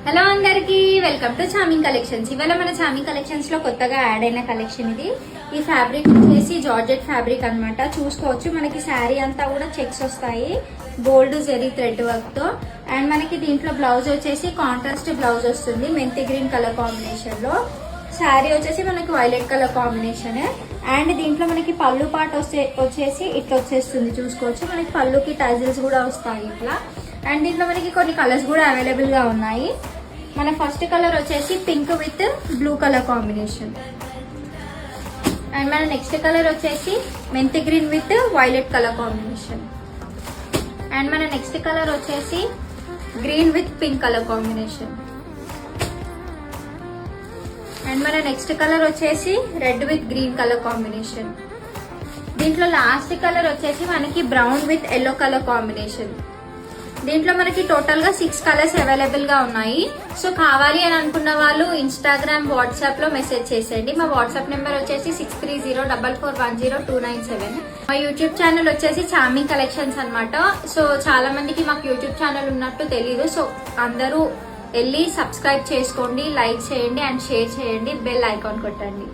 Hello అందరికి welcome to charming collections. ఇవాళ మన చామింగ్ కలెక్షన్స్ లో కొత్తగా యాడ్ అయిన కలెక్షన్ ఇది. ఈ ఫ్యాబ్రిక్ వచ్చేసి జార్జెట్ ఫ్యాబ్రిక్ అన్నమాట. చూసుకోవచ్చు మనకి శారీ అంతా కూడా చెక్స్ వస్తాయి గోల్డ్ జెరీ థ్రెడ్ వర్క్ తో. అండ్ మనకి దీంట్లో బ్లౌజ్ వచ్చేసి కాంట్రాస్ట్ బ్లౌజ్ వస్తుంది మెంతి గ్రీన్ కలర్ కాంబినేషన్ లో. శారీ వచ్చేసి మనకి వైలెట్ కలర్ కాంబినేషన్. అండ్ దీంట్లో మనకి పళ్ళు పార్ట్ వచ్చేసి ఇట్లా వచ్చేస్తుంది. చూసుకోవచ్చు మనకి పళ్ళుకి టైజిల్స్ కూడా వస్తాయి ఇట్లా. అండ్ దీంట్లో మనకి కొన్ని కలర్స్ కూడా అవైలబుల్ గా ఉన్నాయి. మన ఫస్ట్ కలర్ వచ్చేసి pink with blue colour combination. And మన నెక్స్ట్ కలర్ వచ్చేసి మెంతి green with violet colour combination. And మన నెక్స్ట్ కలర్ వచ్చేసి green with pink colour combination. And మన నెక్స్ట్ కలర్ వచ్చేసి red with green colour combination. దీంట్లో last colour వచ్చేసి మనకి brown with yellow colour combination. దీంట్లో మనకి టోటల్ గా 6 కలర్స్ అవైలబుల్ గా ఉన్నాయి. సో కావాలి అని అనుకున్న వాళ్ళు ఇన్స్టాగ్రామ్ వాట్సాప్ లో మెసేజ్ చేసేయండి. మా వాట్సాప్ నెంబర్ వచ్చేసి 6304410297. మా యూట్యూబ్ ఛానల్ వచ్చేసి చామింగ్ కలెక్షన్స్ అన్నమాట. సో చాలా మందికి మాకు యూట్యూబ్ ఛానల్ ఉన్నట్టు తెలీదు. సో అందరూ వెళ్ళి సబ్స్క్రైబ్ చేసుకోండి, లైక్ చేయండి అండ్ షేర్ చేయండి, బెల్ ఐకాన్ కొట్టండి.